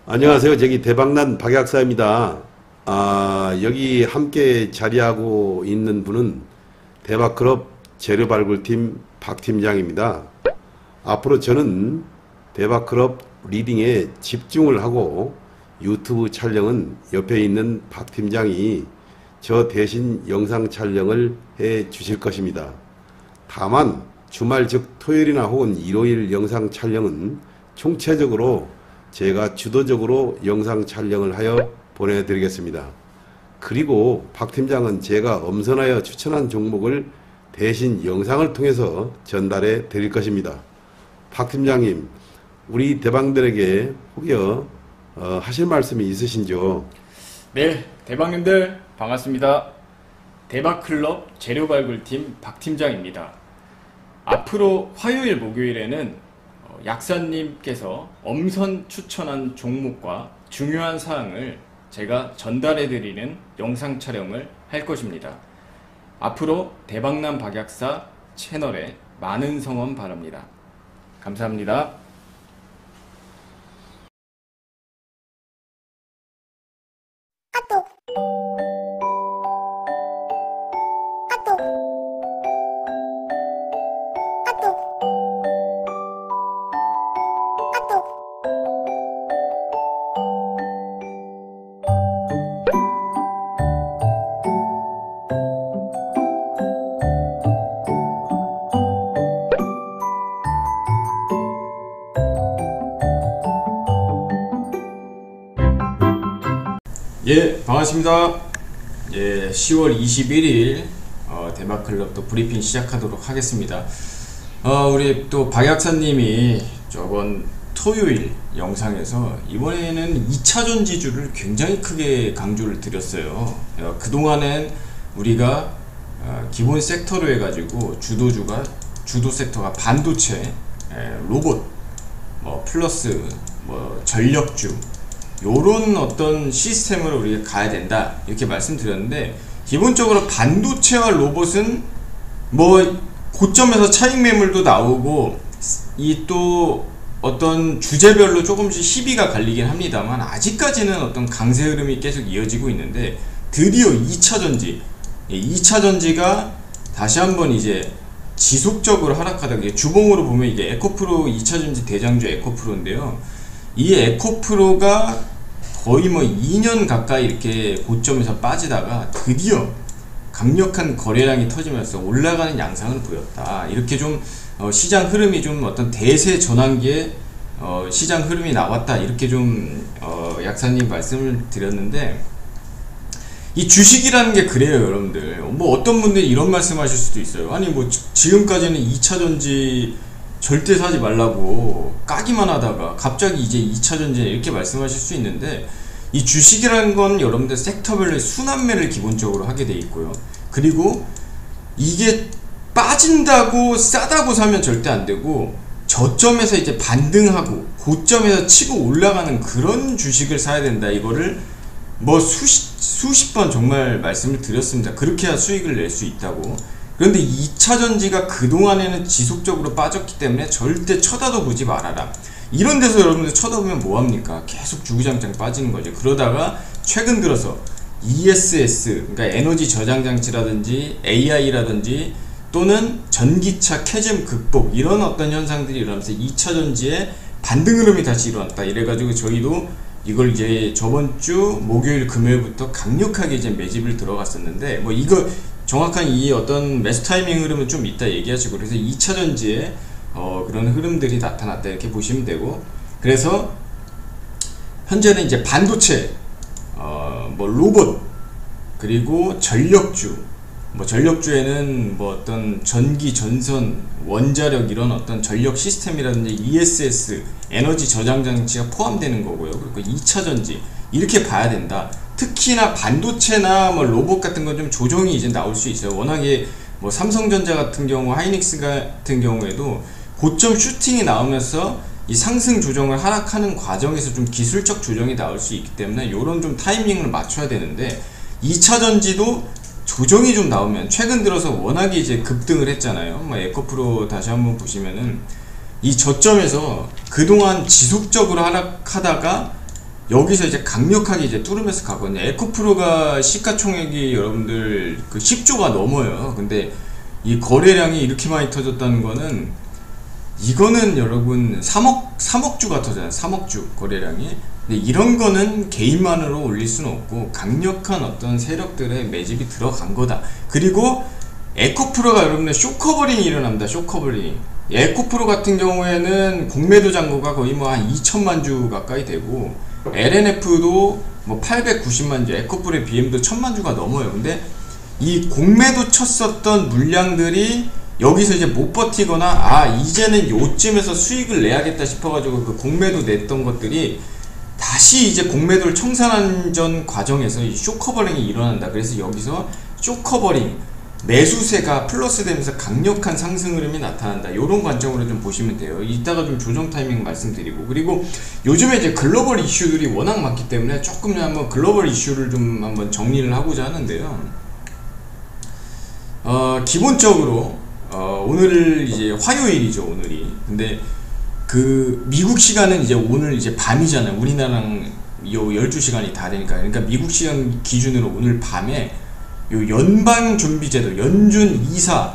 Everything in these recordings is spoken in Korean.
안녕하세요. 저기 대박난 박약사입니다. 여기 함께 자리하고 있는 분은 대박클럽 재료발굴팀 박 팀장입니다. 앞으로 저는 대박클럽 리딩에 집중을 하고 유튜브 촬영은 옆에 있는 박 팀장이 저 대신 영상 촬영을 해 주실 것입니다. 다만 주말 즉 토요일이나 혹은 일요일 영상 촬영은 총체적으로 제가 주도적으로 영상 촬영을 하여 보내드리겠습니다. 그리고 박 팀장은 제가 엄선하여 추천한 종목을 대신 영상을 통해서 전달해 드릴 것입니다. 박 팀장님, 우리 대방들에게 혹여 하실 말씀이 있으신지요? 네, 대박님들 반갑습니다. 대박클럽 재료발굴팀 박팀장입니다. 앞으로 화요일 목요일에는 약사님께서 엄선 추천한 종목과 중요한 사항을 제가 전달해 드리는 영상 촬영을 할 것입니다. 앞으로 대박난 박약사 채널에 많은 성원 바랍니다. 감사합니다. 예, 반갑습니다. 예, 10월 21일 대박클럽 또 브리핑 시작하도록 하겠습니다. 우리 또 박약사님이 저번 토요일 영상에서 이번에는 2차전 지주를 굉장히 크게 강조를 드렸어요. 그동안엔 우리가 기본 섹터로 해가지고 주도 섹터가 반도체, 로봇, 플러스 전력주 요런 어떤 시스템으로 우리가 가야 된다 이렇게 말씀드렸는데, 기본적으로 반도체와 로봇은 고점에서 차익 매물도 나오고 이 또 어떤 주제별로 조금씩 시비가 갈리긴 합니다만 아직까지는 어떤 강세 흐름이 계속 이어지고 있는데, 드디어 2차전지가 다시 한번 이제 지속적으로 하락하다. 주봉으로 보면 이게 에코프로 2차전지 대장주 에코프로인데요. 이 에코프로가 거의 2년 가까이 이렇게 고점에서 빠지다가 드디어 강력한 거래량이 터지면서 올라가는 양상을 보였다. 이렇게 좀 시장 흐름이 좀 어떤 대세 전환기에 시장 흐름이 나왔다. 이렇게 좀 약사님 말씀을 드렸는데, 이 주식이라는 게 그래요, 여러분들. 어떤 분들이 이런 말씀 하실 수도 있어요. 아니 지금까지는 2차전지 절대 사지 말라고 까기만 하다가 갑자기 이제 2차전지 이렇게 말씀하실 수 있는데, 이 주식이라는 건 여러분들 섹터별로 순환매를 기본적으로 하게 돼 있고요. 그리고 이게 빠진다고 싸다고 사면 절대 안 되고, 저점에서 이제 반등하고 고점에서 치고 올라가는 그런 주식을 사야 된다. 이거를 수십 번 정말 말씀을 드렸습니다. 그렇게 해야 수익을 낼 수 있다고. 그런데 2차전지가 그동안에는 지속적으로 빠졌기 때문에 절대 쳐다도 보지 말아라. 이런 데서 여러분들 쳐다보면 뭐합니까? 계속 주구장창 빠지는 거죠. 그러다가 최근 들어서 ESS, 그러니까 에너지 저장 장치라든지 AI라든지 또는 전기차 캐즘 극복, 이런 어떤 현상들이 일어나면서 2차전지의 반등 흐름이 다시 일어났다. 이래가지고 저희도 이걸 이제 저번 주 목요일 금요일부터 강력하게 이제 매집을 들어갔었는데, 이거 정확한 이 어떤 매수 타이밍 흐름은 좀 이따 얘기하시고, 그래서 2차전지에 그런 흐름들이 나타났다 이렇게 보시면 되고, 그래서 현재는 이제 반도체, 로봇, 그리고 전력주, 전력주에는 어떤 전기, 전선, 원자력 이런 어떤 전력 시스템이라든지 ESS, 에너지 저장 장치가 포함되는 거고요. 그리고 2차전지 이렇게 봐야 된다. 특히나 반도체나 로봇 같은 건 좀 조정이 이제 나올 수 있어요. 워낙에 삼성전자 같은 경우, 하이닉스 같은 경우에도 고점 슈팅이 나오면서 이 상승 조정을 하락하는 과정에서 좀 기술적 조정이 나올 수 있기 때문에 요런 좀 타이밍을 맞춰야 되는데, 2차전지도 조정이 좀 나오면, 최근 들어서 워낙에 이제 급등을 했잖아요. 에코프로 다시 한번 보시면은 이 저점에서 그동안 지속적으로 하락하다가 여기서 이제 강력하게 이제 뚫으면서 가거든요. 에코프로가 시가총액이 여러분들 그 10조가 넘어요. 근데 이 거래량이 이렇게 많이 터졌다는 거는, 이거는 여러분 3억주가 터져요. 3억주 거래량이. 근데 이런 거는 개인만으로 올릴 수는 없고 강력한 어떤 세력들의 매집이 들어간 거다. 그리고 에코프로가 여러분들 쇼커버링이 일어납니다. 쇼커버링. 에코프로 같은 경우에는 공매도 잔고가 거의 뭐 한 2천만 주 가까이 되고, LNF도 뭐 890만 주, 에코프로의 BM도 1000만 주가 넘어요. 근데 이 공매도 쳤었던 물량들이 여기서 이제 못 버티거나, 아 이제는 요쯤에서 수익을 내야겠다 싶어가지고 그 공매도 냈던 것들이 다시 이제 공매도를 청산하는 과정에서 이 쇼커버링이 일어난다. 그래서 여기서 쇼커버링, 매수세가 플러스 되면서 강력한 상승 흐름이 나타난다. 이런 관점으로 좀 보시면 돼요. 이따가 좀 조정 타이밍 말씀드리고, 그리고 요즘에 이제 글로벌 이슈들이 워낙 많기 때문에 조금 한번 글로벌 이슈를 좀 한번 정리를 하고자 하는데요. 기본적으로 오늘 이제 화요일이죠, 오늘이. 근데 그 미국 시간은 이제 오늘 이제 밤이잖아요. 우리나라랑 요 12시간이 다 되니까. 그러니까 미국 시간 기준으로 오늘 밤에 요 연방준비제도 연준 이사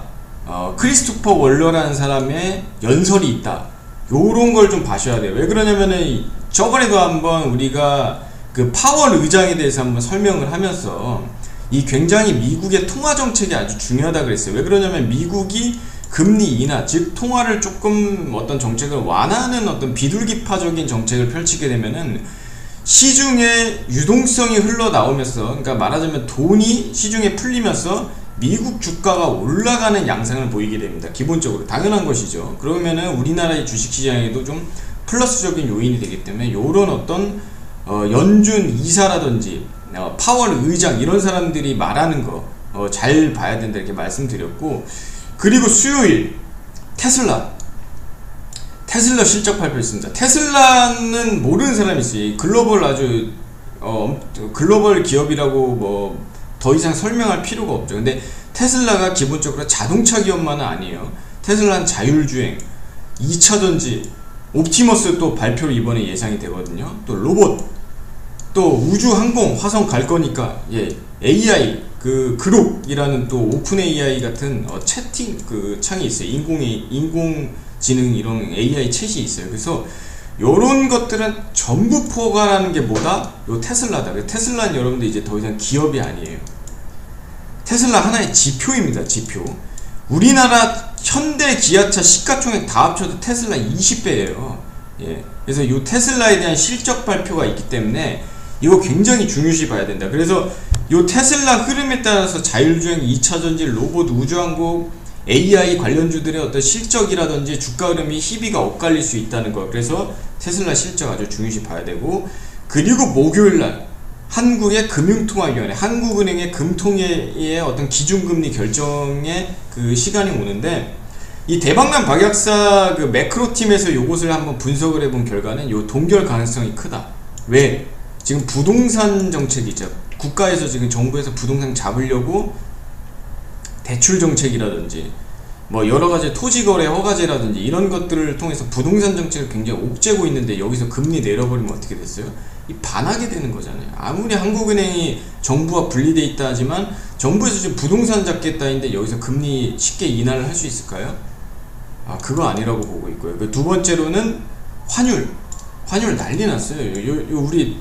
크리스토퍼 월러라는 사람의 연설이 있다. 요런 걸 좀 봐셔야 돼요. 왜 그러냐면은 저번에도 한번 우리가 그 파월 의장에 대해서 한번 설명을 하면서 이 굉장히 미국의 통화 정책이 아주 중요하다 그랬어요. 왜 그러냐면 미국이 금리 인하, 즉 통화를 조금 어떤 정책을 완화하는 어떤 비둘기파적인 정책을 펼치게 되면은 시중에 유동성이 흘러나오면서, 그러니까 말하자면 돈이 시중에 풀리면서 미국 주가가 올라가는 양상을 보이게 됩니다. 기본적으로 당연한 것이죠. 그러면은 우리나라의 주식시장에도 좀 플러스적인 요인이 되기 때문에 요런 어떤 연준 이사라든지 파월 의장 이런 사람들이 말하는 거 잘 봐야 된다 이렇게 말씀드렸고, 그리고 수요일 테슬라 실적 발표했습니다. 테슬라는 모르는 사람이 있어요. 글로벌 아주 글로벌 기업이라고 뭐 더 이상 설명할 필요가 없죠. 근데 테슬라가 기본적으로 자동차 기업만은 아니에요. 테슬라는 자율주행, 2차전지, 옵티머스 또 발표를 이번에 예상이 되거든요. 또 로봇, 또 우주항공, 화성 갈 거니까, 예, AI, 그룹이라는 또 오픈 AI 같은 채팅 그 창이 있어요. 인공지능 이런 AI 챗이 있어요. 그래서 요런 것들은 전부 포괄하는 게 뭐다? 요 테슬라다. 테슬라는 여러분들 이제 더 이상 기업이 아니에요. 테슬라 하나의 지표입니다. 지표. 우리나라 현대 기아차 시가총액 다 합쳐도 테슬라 20배예요. 예. 그래서 요 테슬라에 대한 실적 발표가 있기 때문에 이거 굉장히 중요시 봐야 된다. 그래서 요 테슬라 흐름에 따라서 자율주행, 2차전지, 로봇, 우주항공, AI 관련주들의 어떤 실적이라든지 주가 흐름이 희비가 엇갈릴 수 있다는 거. 그래서 테슬라 실적 아주 중요시 봐야 되고, 그리고 목요일날 한국의 금융통화위원회, 한국은행의 금통위의 어떤 기준금리 결정의 그 시간이 오는데, 이 대박난 박약사 그 매크로팀에서 요것을 한번 분석을 해본 결과는 요 동결 가능성이 크다. 왜? 지금 부동산 정책이죠. 국가에서 지금 정부에서 부동산 잡으려고 대출 정책이라든지 뭐 여러가지 토지거래 허가제라든지 이런 것들을 통해서 부동산 정책을 굉장히 옥죄고 있는데, 여기서 금리 내려버리면 어떻게 됐어요? 이 반하게 되는 거잖아요. 아무리 한국은행이 정부와 분리돼 있다 하지만 정부에서 지금 부동산 잡겠다인데 여기서 금리 쉽게 인하를 할 수 있을까요? 아, 그거 아니라고 보고 있고요. 두 번째로는 환율 난리 났어요. 우리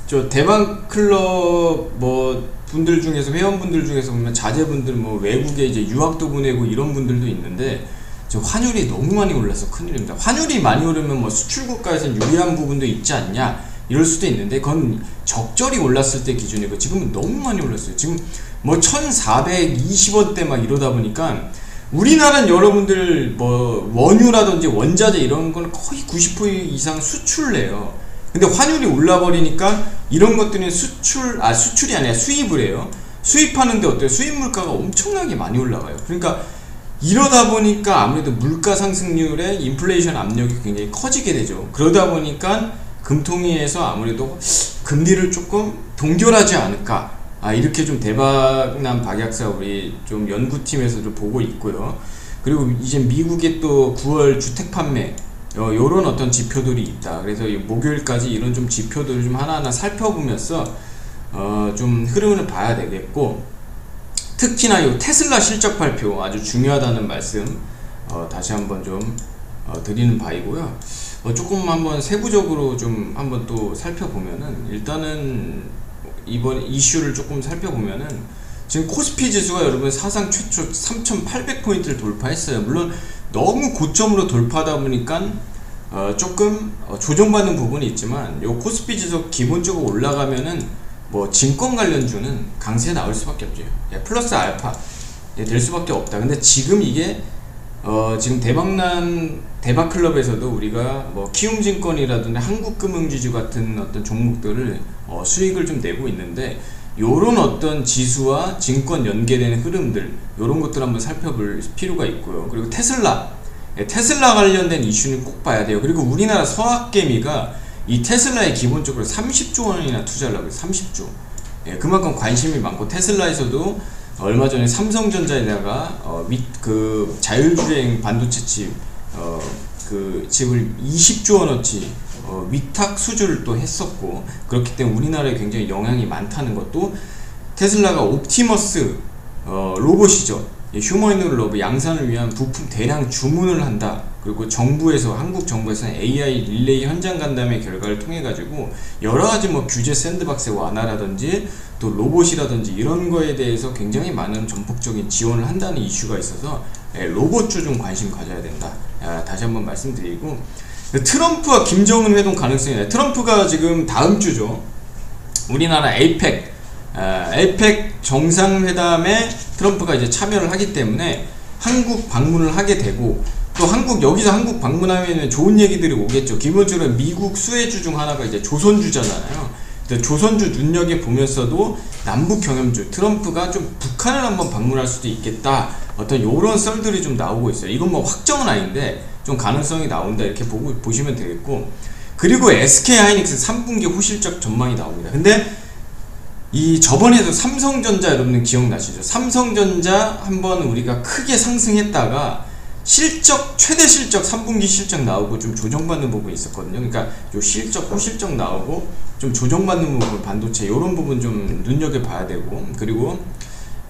저 대방클럽 뭐 분들 중에서, 회원분들 중에서 보면 자제분들 뭐 외국에 이제 유학도 보내고 이런 분들도 있는데, 저 환율이 너무 많이 올라서 큰일입니다. 환율이 많이 오르면 뭐 수출국가에서는 유리한 부분도 있지 않냐 이럴 수도 있는데, 그건 적절히 올랐을 때 기준이고 지금은 너무 많이 올랐어요. 지금 뭐 1420원대 막 이러다 보니까 우리나라는 여러분들 뭐 원유라든지 원자재 이런 건 거의 90% 이상 수출래요. 근데 환율이 올라버리니까 이런 것들은 수출이 아니라 수입을 해요. 수입하는데 어때요? 수입 물가가 엄청나게 많이 올라가요. 그러니까 이러다 보니까 아무래도 물가 상승률에 인플레이션 압력이 굉장히 커지게 되죠. 그러다 보니까 금통위에서 아무래도 금리를 조금 동결하지 않을까, 이렇게 좀 대박난 박약사 우리 좀 연구팀에서도 보고 있고요. 그리고 이제 미국의 또 9월 주택 판매 요런 어떤 지표들이 있다. 그래서 목요일까지 이런 좀 지표들을 좀 하나하나 살펴보면서 좀 흐름을 봐야 되겠고, 특히나 요 테슬라 실적 발표 아주 중요하다는 말씀 다시 한번 좀 드리는 바이고요. 조금 한번 세부적으로 좀 한번 또 살펴보면은, 일단은 이번 이슈를 조금 살펴보면은 지금 코스피 지수가 여러분 사상 최초 3,800포인트를 돌파했어요. 물론 너무 고점으로 돌파하다 보니까 조금 조정받는 부분이 있지만, 요 코스피 지수 기본적으로 올라가면은 뭐 증권 관련주는 강세 나올 수밖에 없죠. 플러스 알파 될 수밖에 없다. 근데 지금 이게 지금 대박클럽에서도 우리가 뭐 키움증권이라든지 한국금융지주 같은 어떤 종목들을 수익을 좀 내고 있는데, 요런 어떤 지수와 증권 연계되는 흐름들, 요런 것들 한번 살펴볼 필요가 있고요. 그리고 테슬라 관련된 이슈는 꼭 봐야 돼요. 그리고 우리나라 서학개미가 이 테슬라에 기본적으로 30조 원이나 투자를 하고 있어요. 30조. 그만큼 관심이 많고, 테슬라에서도 얼마 전에 삼성전자에다가 그 자율주행 반도체 칩 그 칩을 20조 원어치 위탁 수주를 또 했었고, 그렇기 때문에 우리나라에 굉장히 영향이 많다는 것도, 테슬라가 옵티머스 로봇이죠. 휴머노이드 로봇 양산을 위한 부품 대량 주문을 한다. 그리고 한국 정부에서는 AI 릴레이 현장 간담회 결과를 통해 가지고 여러가지 뭐 규제 샌드박스 완화라든지 또 로봇이라든지 이런 거에 대해서 굉장히 많은 전폭적인 지원을 한다는 이슈가 있어서 로봇주 좀 관심 가져야 된다. 다시 한번 말씀드리고, 트럼프와 김정은 회동 가능성이다. 트럼프가 지금 다음 주죠, 우리나라 에이펙 정상회담에 트럼프가 이제 참여를 하기 때문에 한국 방문을 하게 되고, 또 여기서 한국 방문하면 좋은 얘기들이 오겠죠. 기본적으로 미국 수혜주 중 하나가 이제 조선주잖아요. 조선주 눈여겨보면서도 남북 경협주, 트럼프가 좀 북한을 한번 방문할 수도 있겠다, 어떤 요런 썰들이 좀 나오고 있어요. 이건 뭐 확정은 아닌데 좀 가능성이 나온다, 이렇게 보시면 되겠고, 그리고 SK하이닉스 3분기 후실적 전망이 나옵니다. 근데 이 저번에도 삼성전자 여러분들 기억나시죠? 삼성전자 한번 우리가 크게 상승했다가 최대 실적 3분기 실적 나오고 좀 조정받는 부분이 있었거든요. 그러니까 요 실적 후실적 나오고 좀 조정받는 부분, 반도체 요런 부분 좀 눈여겨봐야 되고, 그리고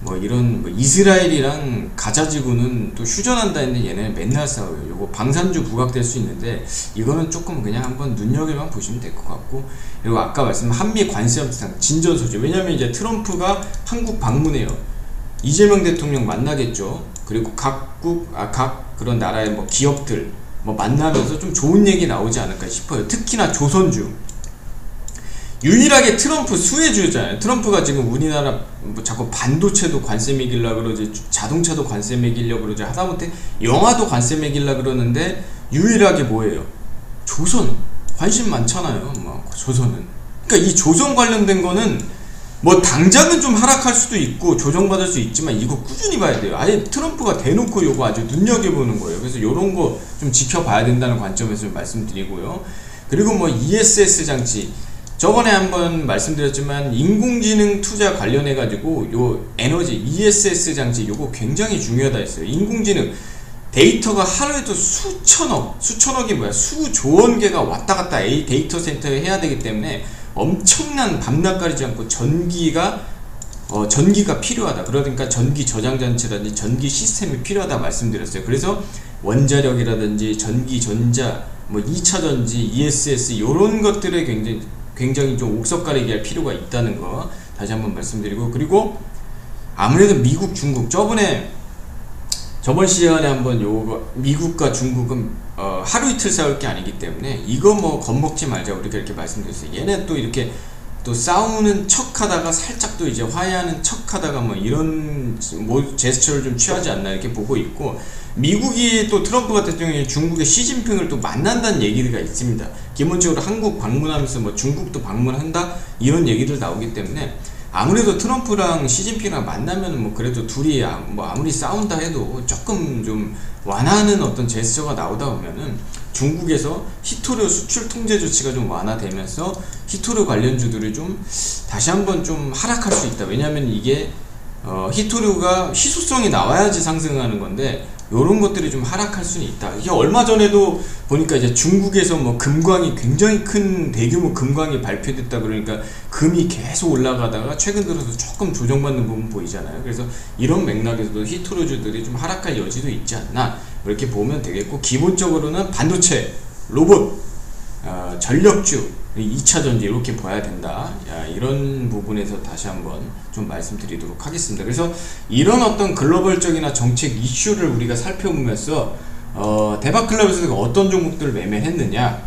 뭐 이런 이스라엘이랑 가자지구는 또 휴전한다 했는데 얘네는 맨날 싸워요. 요거 방산주 부각될 수 있는데 이거는 조금 그냥 한번 눈여겨만 보시면 될 것 같고, 그리고 아까 말씀한 한미 관세 협상 진전소지, 왜냐면 이제 트럼프가 한국 방문해요. 이재명 대통령 만나겠죠. 그리고 각 그런 나라의 뭐 기업들 만나면서 좀 좋은 얘기 나오지 않을까 싶어요. 특히나 조선주, 유일하게 트럼프 수혜주잖아요. 트럼프가 지금 우리나라 자꾸 반도체도 관세 매기려고 그러지, 자동차도 관세 매기려고 그러지, 하다못해 영화도 관세 매기려고 그러는데 유일하게 뭐예요? 조선 관심 많잖아요. 조선은. 그러니까 이 조선 관련된 거는 뭐 당장은 좀 하락할 수도 있고 조정받을 수 있지만 이거 꾸준히 봐야 돼요. 아예 트럼프가 대놓고 요거 아주 눈여겨보는 거예요. 그래서 요런 거 좀 지켜봐야 된다는 관점에서 좀 말씀드리고요. 그리고 뭐 ESS 장치, 저번에 한번 말씀드렸지만 인공지능 투자 관련해 가지고 요 에너지 ESS 장치 요거 굉장히 중요하다 했어요. 인공지능 데이터가 하루에도 수천억이 뭐야, 수조원 개가 왔다 갔다 데이터 센터에 해야 되기 때문에 엄청난 밤낮 가리지 않고 전기가 필요하다. 그러니까 전기 저장 장치라든지 전기 시스템이 필요하다 말씀드렸어요. 그래서 원자력이라든지 전기 전자, 뭐 2차 전지, ESS 요런 것들에 굉장히 좀 옥석 가리기 할 필요가 있다는 거 다시 한번 말씀드리고, 그리고 아무래도 미국, 중국, 저번 시간에 한번 요거 미국과 중국은 하루 이틀 싸울 게 아니기 때문에 이거 뭐 겁먹지 말자 우리가 이렇게 말씀드렸어요. 얘네 또 이렇게 또 싸우는 척 하다가 살짝 또 이제 화해하는 척 하다가 뭐 이런 제스처를 좀 취하지 않나 이렇게 보고 있고, 미국이 또 트럼프 같은 경우에 중국의 시진핑을 또 만난다는 얘기가 있습니다. 기본적으로 한국 방문하면서 뭐 중국도 방문한다 이런 얘기들 나오기 때문에 아무래도 트럼프랑 시진핑이랑 만나면 뭐 그래도 둘이 뭐 아무리 싸운다 해도 조금 좀 완화하는 어떤 제스처가 나오다 보면은 중국에서 히토류 수출 통제 조치가 좀 완화되면서 히토류 관련주들이 좀 다시 한번 좀 하락할 수 있다. 왜냐하면 이게 히토류가 희소성이 나와야지 상승하는 건데 요런 것들이 좀 하락할 수는 있다. 이게 얼마 전에도 보니까 이제 중국에서 뭐 금광이 굉장히 큰 대규모 금광이 발표됐다 그러니까 금이 계속 올라가다가 최근 들어서 조금 조정받는 부분 보이잖아요. 그래서 이런 맥락에서도 히트로주들이 좀 하락할 여지도 있지 않나 이렇게 보면 되겠고, 기본적으로는 반도체, 로봇, 전력주, 2차전지 이렇게 봐야 된다. 이런 부분에서 다시 한번 좀 말씀드리도록 하겠습니다. 그래서 이런 어떤 글로벌적이나 정책 이슈를 우리가 살펴보면서 대박클럽에서 어떤 종목들을 매매했느냐,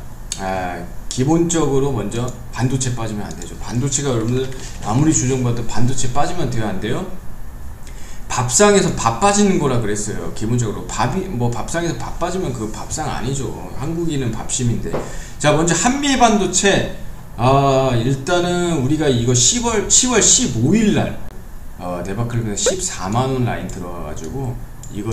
기본적으로 먼저 반도체 빠지면 안 되죠. 반도체가 여러분들 아무리 주정받아도 반도체 빠지면 돼요, 안 돼요? 밥상에서 밥 빠지는 거라 그랬어요. 기본적으로 밥이 뭐 밥상에서 밥 빠지면 그 밥상 아니죠. 한국인은 밥심인데. 자, 먼저 한미 반도체. 일단은 우리가 이거 10월 15일날 대박클럽에서 14만원 라인 들어가가지고 이거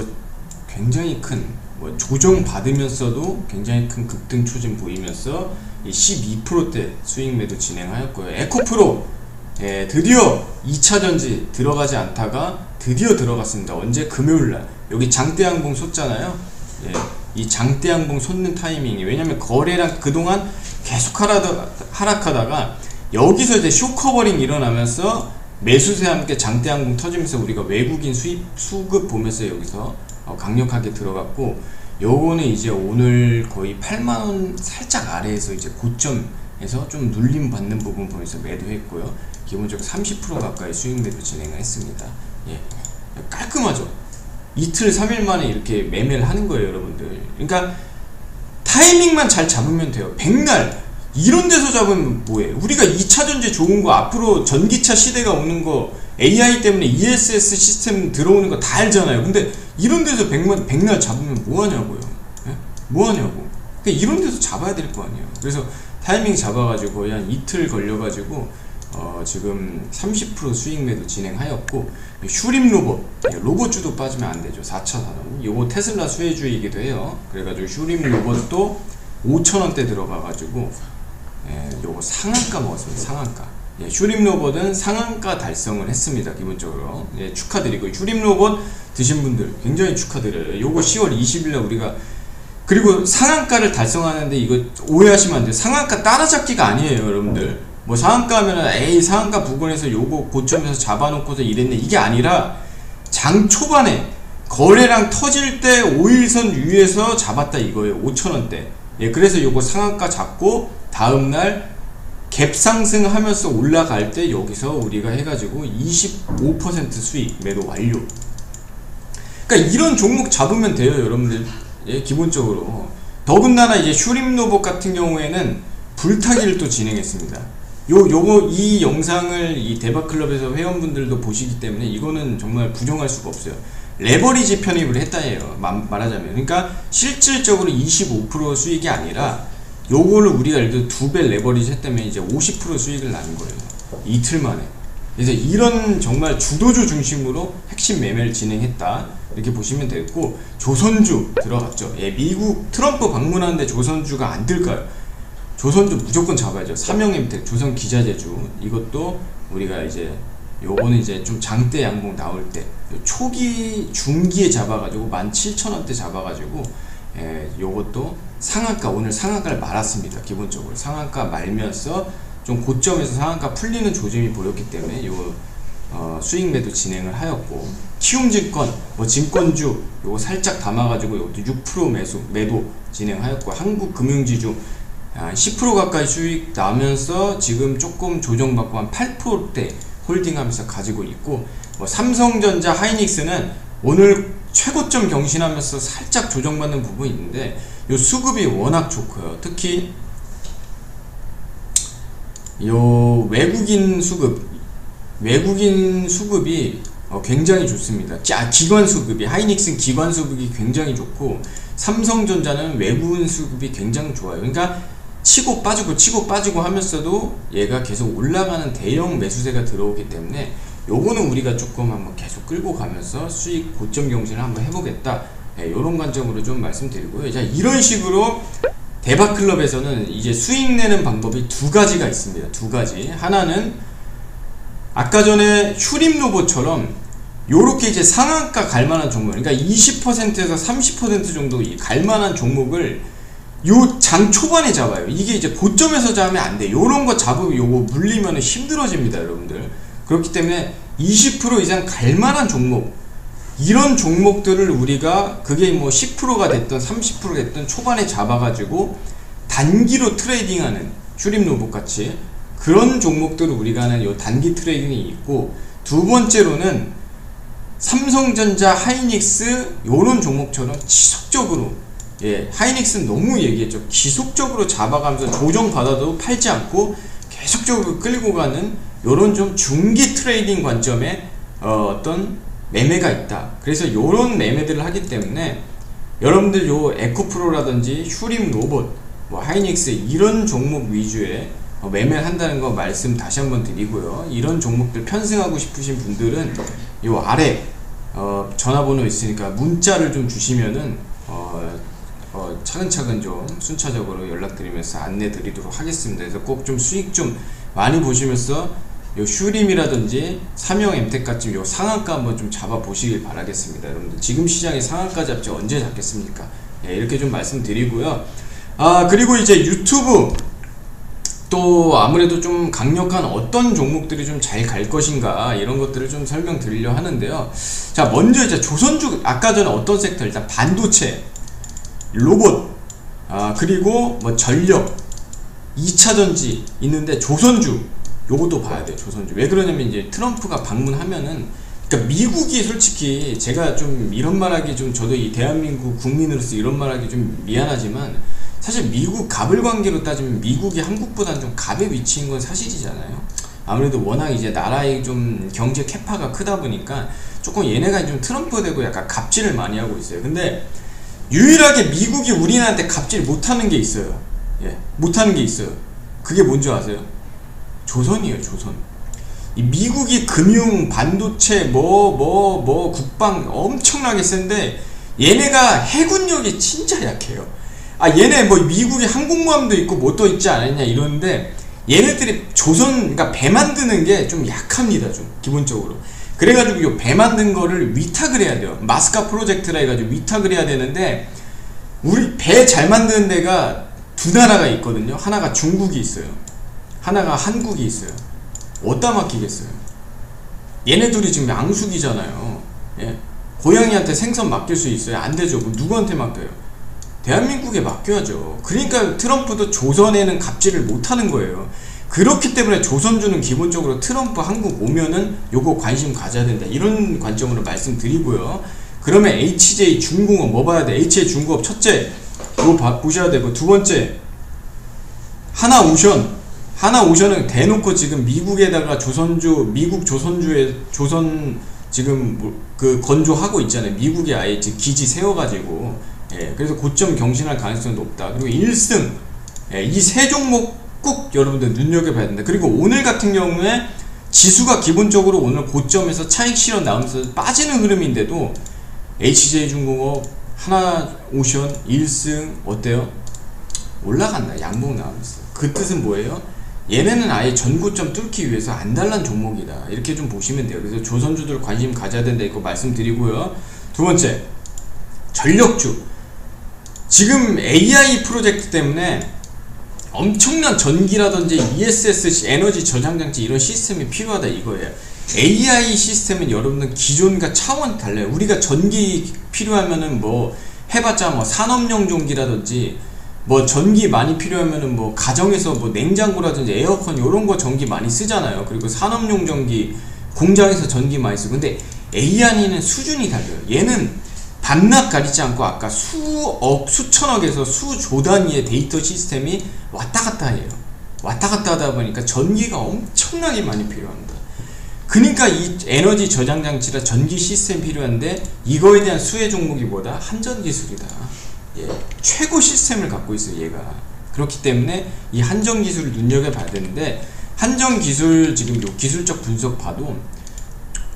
굉장히 큰 뭐 조정 받으면서도 굉장히 큰 급등 추진 보이면서 12%대 수익 매도 진행하였고요. 에코프로 드디어 2차전지 들어가지 않다가 드디어 들어갔습니다. 언제? 금요일날. 여기 장대양봉 솟잖아요. 이 장대양봉 솟는 타이밍이, 왜냐면 거래량 그동안 계속 하락하다가 여기서 이제 쇼커버링 일어나면서 매수세와 함께 장대양봉 터지면서 우리가 외국인 수급 보면서 여기서 강력하게 들어갔고, 요거는 이제 오늘 거의 8만원 살짝 아래에서 이제 고점에서 좀 눌림 받는 부분 보면서 매도했고요. 기본적으로 30% 가까이 수익 매도 진행을 했습니다. 깔끔하죠. 이틀 3일 만에 이렇게 매매를 하는 거예요, 여러분들. 그러니까 타이밍만 잘 잡으면 돼요. 백날 이런 데서 잡으면 뭐예요? 우리가 2차전지 좋은 거, 앞으로 전기차 시대가 오는 거, AI 때문에 ESS 시스템 들어오는 거 다 알잖아요. 근데 이런 데서 백날 잡으면 뭐하냐고요. 뭐하냐고. 그러니까 이런 데서 잡아야 될 거 아니에요. 그래서 타이밍 잡아가지고 거의 한 이틀 걸려가지고 지금 30% 수익 매도 진행하였고, 슈림 로봇주도 빠지면 안 되죠. 4차 산업. 요거 테슬라 수혜주이기도 해요. 그래가지고 슈림 로봇도 5,000원대 들어가가지고 요거 상한가 먹었습니다. 상한가. 슈림 로봇은 상한가 달성을 했습니다. 기본적으로 축하드리고, 슈림 로봇 드신 분들 굉장히 축하드려요. 요거 10월 20일날 우리가, 그리고 상한가를 달성하는데 이거 오해하시면 안 돼요. 상한가 따라잡기가 아니에요, 여러분들. 뭐 상한가 하면은 에이 상한가 부근에서 요거 고점에서 잡아놓고서 이랬네, 이게 아니라 장 초반에 거래량 터질 때 5일선 위에서 잡았다 이거예요. 5,000원대. 그래서 요거 상한가 잡고 다음날 갭 상승하면서 올라갈 때 여기서 우리가 해가지고 25% 수익 매도 완료. 그러니까 이런 종목 잡으면 돼요, 여러분들. 기본적으로. 더군다나 이제 슈림 로봇 같은 경우에는 불타기를 또 진행했습니다. 이 영상을 이 대박클럽에서 회원분들도 보시기 때문에 이거는 정말 부정할 수가 없어요. 레버리지 편입을 했다예요, 말하자면. 그러니까 실질적으로 25% 수익이 아니라 요거를 우리가 예를 들어 2배 레버리지 했다면 이제 50% 수익을 나는 거예요, 이틀 만에. 그래서 이런 정말 주도주 중심으로 핵심 매매를 진행했다, 이렇게 보시면 되겠고, 조선주 들어갔죠. 미국 트럼프 방문하는데 조선주가 안 들까요? 조선주 무조건 잡아야죠. 삼형엠텍, 조선 기자재주, 이것도 우리가 이제 요거는 이제 좀 장대 양봉 나올 때 초기 중기에 잡아가지고 17,000원대 잡아가지고 요것도 상한가, 오늘 상한가를 말았습니다. 기본적으로 상한가 말면서 좀 고점에서 상한가 풀리는 조짐이 보였기 때문에 요 수익 매도 진행을 하였고, 키움증권 뭐 증권주 요거 살짝 담아가지고 요것도 6% 매도 진행하였고, 한국금융지주 10% 가까이 수익 나면서 지금 조금 조정받고 한 8%대 홀딩하면서 가지고 있고, 뭐 삼성전자, 하이닉스는 오늘 최고점 경신하면서 살짝 조정받는 부분이 있는데 요 수급이 워낙 좋고요. 특히 요 외국인 수급이 굉장히 좋습니다. 기관 수급이, 하이닉스는 기관 수급이 굉장히 좋고, 삼성전자는 외국인 수급이 굉장히 좋아요. 그러니까 치고 빠지고 하면서도 얘가 계속 올라가는 대형 매수세가 들어오기 때문에 요거는 우리가 조금 한번 계속 끌고 가면서 수익 고점 경신을 한번 해보겠다, 요런 관점으로 좀 말씀드리고요. 자, 이런 식으로 대박클럽에서는 이제 수익 내는 방법이 두 가지가 있습니다. 두 가지. 하나는 아까 전에 슈림 로봇처럼 요렇게 이제 상한가 갈만한 종목, 그러니까 20%에서 30% 정도 이 갈만한 종목을 요 장 초반에 잡아요. 이게 이제 고점에서 잡으면 안 돼. 요런 거 잡으면 요거 물리면 힘들어집니다, 여러분들. 그렇기 때문에 20% 이상 갈만한 종목, 이런 종목들을 우리가 그게 뭐 10%가 됐든 30%가 됐든 초반에 잡아가지고 단기로 트레이딩하는 슈림 로봇 같이 그런 종목들을 우리가 하는 요 단기 트레이딩이 있고, 두 번째로는 삼성전자, 하이닉스 요런 종목처럼 지속적으로, 예, 하이닉스는 너무 얘기했죠. 지속적으로 잡아가면서 조정받아도 팔지 않고 계속적으로 끌고 가는 요런 좀 중기 트레이딩 관점의 어떤 매매가 있다. 그래서 요런 매매들을 하기 때문에 여러분들 요 에코프로라든지 슈림 로봇, 뭐 하이닉스 이런 종목 위주의 매매를 한다는 거 말씀 다시 한번 드리고요. 이런 종목들 편승하고 싶으신 분들은 요 아래 전화번호 있으니까 문자를 좀 주시면은 차근차근 좀 순차적으로 연락드리면서 안내 드리도록 하겠습니다. 그래서 꼭 좀 수익 좀 많이 보시면서 요 슈림이라든지 삼형 엠텍 같은 요 상한가 한번 좀 잡아 보시길 바라겠습니다. 여러분들 지금 시장에 상한가 잡지 언제 잡겠습니까? 예, 이렇게 좀 말씀드리고요. 그리고 이제 유튜브 또 아무래도 좀 강력한 어떤 종목들이 좀 잘 갈 것인가 이런 것들을 좀 설명드리려 하는데요. 자, 먼저 이제 조선주, 아까 전에 어떤 섹터, 일단 반도체, 로봇, 그리고 뭐 전력, 2차전지 있는데 조선주 요것도 봐야 돼요. 조선주. 왜 그러냐면 이제 트럼프가 방문하면은, 그러니까 미국이 솔직히 제가 좀 이런 말하기 좀, 저도 이 대한민국 국민으로서 이런 말하기 좀 미안하지만 사실 미국 갑을 관계로 따지면 미국이 한국보다는 좀 갑의 위치인 건 사실이잖아요. 아무래도 워낙 이제 나라의 좀 경제 캐파가 크다 보니까 조금 얘네가 좀 트럼프 되고 약간 갑질을 많이 하고 있어요. 근데 유일하게 미국이 우리나라한테 갑질 못하는 게 있어요. 예, 못하는 게 있어요. 그게 뭔지 아세요? 조선이에요. 조선. 이 미국이 금융, 반도체, 국방 엄청나게 센데 얘네가 해군력이 진짜 약해요. 얘네 뭐 미국에 항공모함도 있고 뭐 또 있지 않았냐 이러는데 얘네들이 조선, 그러니까 배 만드는 게 좀 약합니다. 좀 기본적으로. 그래가지고 요 배 만든 거를 위탁을 해야 돼요. 마스카 프로젝트라 해가지고 위탁을 해야 되는데, 우리 배 잘 만드는 데가 두 나라가 있거든요. 하나가 중국이 있어요. 하나가 한국이 있어요. 어디다 맡기겠어요? 얘네들이 지금 양수기잖아요. 예? 고양이한테 생선 맡길 수 있어요? 안 되죠. 그럼 누구한테 맡겨요? 대한민국에 맡겨야죠. 그러니까 트럼프도 조선에는 갑질을 못하는 거예요. 그렇기 때문에 조선주는 기본적으로 트럼프 한국 오면은 요거 관심 가져야 된다, 이런 관점으로 말씀드리고요. 그러면 HJ 중공업 뭐 봐야 돼? HJ 중공업 첫째 그거 보셔야 되고, 두 번째 하나오션. 하나오션은 대놓고 지금 미국에다가 조선주, 미국 조선주에 조선 지금 그 건조하고 있잖아요. 미국에 아예 기지 세워가지고. 예, 그래서 고점 경신할 가능성이 높다. 그리고 1승, 예, 이 세 종목 꼭 여러분들 눈여겨봐야 된다. 그리고 오늘 같은 경우에 지수가 기본적으로 오늘 고점에서 차익 실현 나오면서 빠지는 흐름인데도 HJ중공업, 하나오션 1승 어때요? 올라간다. 양봉 나오면서. 그 뜻은 뭐예요? 얘네는 아예 전고점 뚫기 위해서 안달난 종목이다, 이렇게 좀 보시면 돼요. 그래서 조선주들 관심 가져야 된다, 이거 말씀드리고요. 두 번째, 전력주. 지금 AI 프로젝트 때문에 엄청난 전기라든지 ESS 에너지 저장장치 이런 시스템이 필요하다, 이거예요. AI 시스템은 여러분들 기존과 차원이 달라요. 우리가 전기 필요하면은 뭐 해봤자 뭐 산업용 전기라든지, 뭐 전기 많이 필요하면은 뭐 가정에서 뭐 냉장고라든지 에어컨 요런 거 전기 많이 쓰잖아요. 그리고 산업용 전기, 공장에서 전기 많이 쓰고. 근데 AI는 수준이 달라요. 얘는 밤낮 가리지 않고 아까 수억, 수천억에서 수조 단위의 데이터 시스템이 왔다 갔다 해요. 왔다 갔다 하다 보니까 전기가 엄청나게 많이 필요합니다. 그러니까 이 에너지 저장 장치라 전기 시스템 필요한데, 이거에 대한 수혜 종목이 뭐다? 한전 기술이다. 예, 최고 시스템을 갖고 있어요, 얘가. 그렇기 때문에 이 한전 기술을 눈여겨봐야 되는데, 한전 기술 지금 요 기술적 분석 봐도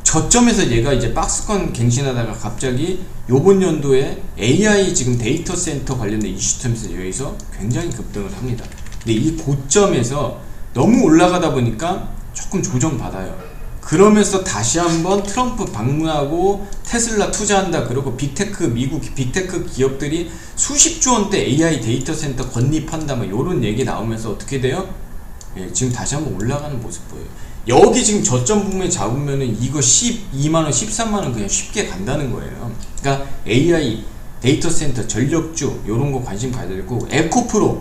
저점에서 얘가 이제 박스권 갱신하다가 갑자기 요번 연도에 AI 지금 데이터 센터 관련된 이슈 템에서 여기서 굉장히 급등을 합니다. 근데 이 고점에서 너무 올라가다 보니까 조금 조정받아요. 그러면서 다시 한번 트럼프 방문하고 테슬라 투자한다. 그리고 빅테크, 미국 빅테크 기업들이 수십조 원대 AI 데이터 센터 건립한다. 뭐 요런 얘기 나오면서 어떻게 돼요? 예, 지금 다시 한번 올라가는 모습 보여요. 여기 지금 저점 부분에 잡으면은 이거 12만원, 13만원 그냥 쉽게 간다는 거예요. 그러니까 AI 데이터 센터, 전력주 요런 거 관심 가져야 되고, 에코프로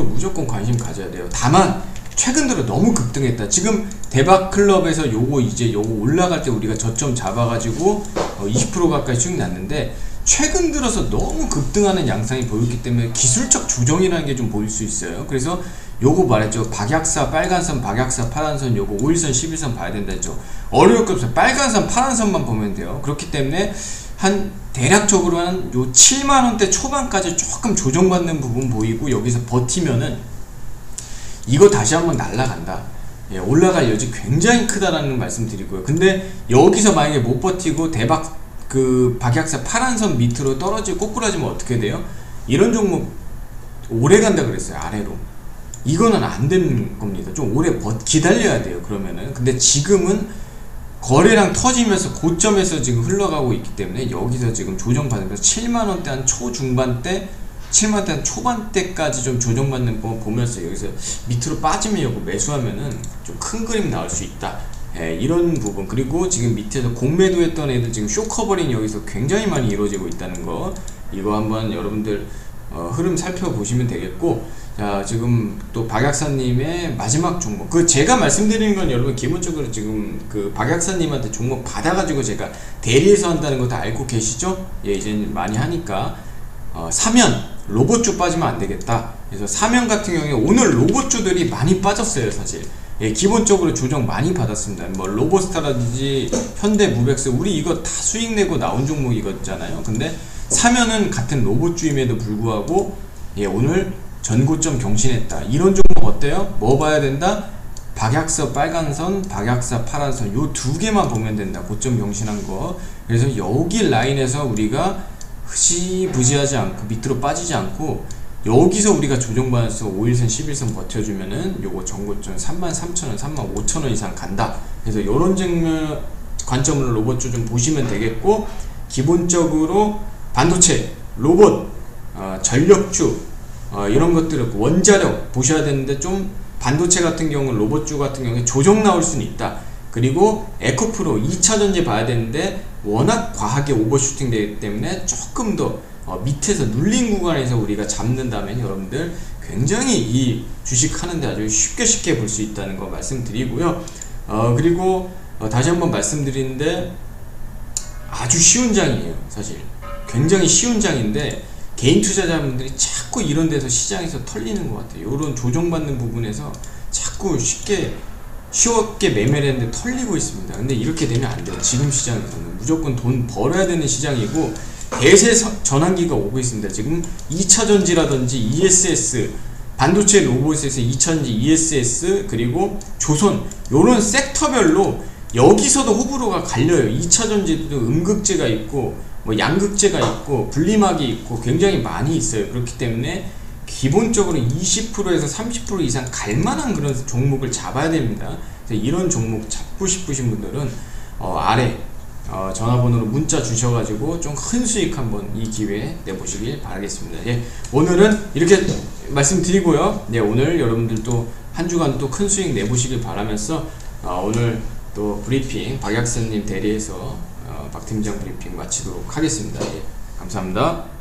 무조건 관심 가져야 돼요. 다만 최근 들어 너무 급등했다. 지금 대박클럽에서 요거 이제 요거 올라갈 때 우리가 저점 잡아가지고 20% 가까이 수익 났는데, 최근 들어서 너무 급등하는 양상이 보였기 때문에 기술적 조정이라는 게 좀 보일 수 있어요. 그래서 요거 말했죠. 박약사 빨간선, 박약사 파란선, 요거 5일선 11선 봐야 된다 했죠. 어려울 거 없어요. 빨간선 파란선만 보면 돼요. 그렇기 때문에 한 대략적으로 한 요 7만원대 초반까지 조금 조정받는 부분 보이고, 여기서 버티면은 이거 다시 한번 날아간다. 예, 올라갈 여지 굉장히 크다라는 말씀 드리고요. 근데 여기서 만약에 못 버티고 대박 그 박약사 파란선 밑으로 떨어지고 꼬꾸라지면 어떻게 돼요? 이런 종목 오래 간다 그랬어요. 아래로. 이거는 안 되는 겁니다. 좀 오래 기다려야 돼요. 그러면은. 근데 지금은 거래량 터지면서 고점에서 지금 흘러가고 있기 때문에 여기서 지금 조정받으면서 7만원대 한 초중반대, 7만원대 한 초반대까지 좀 조정받는 거 보면서 여기서 밑으로 빠지면 요거 매수하면은 좀 큰 그림 나올 수 있다. 예, 이런 부분. 그리고 지금 밑에서 공매도 했던 애들 지금 쇼커버링 여기서 굉장히 많이 이루어지고 있다는 거, 이거 한번 여러분들 흐름 살펴보시면 되겠고, 자, 지금 또 박약사님의 마지막 종목, 그 제가 말씀드리는 건 여러분 기본적으로 지금 그 박약사님한테 종목 받아가지고 제가 대리해서 한다는 거 다 알고 계시죠? 예, 이제 많이 하니까 사면 로봇주 빠지면 안 되겠다. 그래서 사면 같은 경우에 오늘 로봇주들이 많이 빠졌어요. 사실 예, 기본적으로 조정 많이 받았습니다. 뭐 로보스타라든지 현대무벡스, 우리 이거 다 수익 내고 나온 종목이었잖아요. 근데 사면은 같은 로봇주임에도 불구하고 예, 오늘 전고점 경신했다. 이런 종목 어때요? 뭐 봐야 된다? 박약사 빨간선, 박약사 파란선, 요 두 개만 보면 된다. 고점 경신한 거. 그래서 여기 라인에서 우리가 흐지부지하지 않고 밑으로 빠지지 않고 여기서 우리가 조정받아서 5일선 11선 버텨주면은 요거 전고점 33,000원 35,000원 이상 간다. 그래서 요런 장면 관점으로 로봇주 좀 보시면 되겠고, 기본적으로 반도체, 로봇, 전력주 이런 것들을 원자력 보셔야 되는데, 좀 반도체 같은 경우는 로봇주 같은 경우에 조정 나올 수는 있다. 그리고 에코프로 2차전지 봐야 되는데 워낙 과하게 오버슈팅 되기 때문에 조금 더 밑에서 눌린 구간에서 우리가 잡는다면 여러분들 굉장히 이 주식 하는데 아주 쉽게 볼 수 있다는 거 말씀드리고요. 그리고 다시 한번 말씀드리는데 아주 쉬운 장이에요. 사실 굉장히 쉬운 장인데 개인 투자자분들이 자꾸 이런 데서 시장에서 털리는 것 같아요. 이런 조정받는 부분에서 자꾸 쉽게 매매를 했는데 털리고 있습니다. 근데 이렇게 되면 안 돼요. 지금 시장에서는 무조건 돈 벌어야 되는 시장이고, 대세 전환기가 오고 있습니다. 지금 2차전지라든지 ESS, 반도체 로봇에서 2차전지 ESS, 그리고 조선, 요런 섹터별로 여기서도 호불호가 갈려요. 2차전지도 음극재가 있고 뭐 양극재가 있고 분리막이 있고 굉장히 많이 있어요. 그렇기 때문에 기본적으로 20%에서 30% 이상 갈만한 그런 종목을 잡아야 됩니다. 이런 종목 잡고 싶으신 분들은 아래 전화번호로 문자 주셔가지고 좀 큰 수익 한번 이 기회에 내보시길 바라겠습니다. 예, 오늘은 이렇게 말씀드리고요. 네, 오늘 여러분들도 한 주간 또 큰 수익 내보시길 바라면서 오늘 또 브리핑 박약사님 대리해서 박 팀장 브리핑 마치도록 하겠습니다. 예, 감사합니다.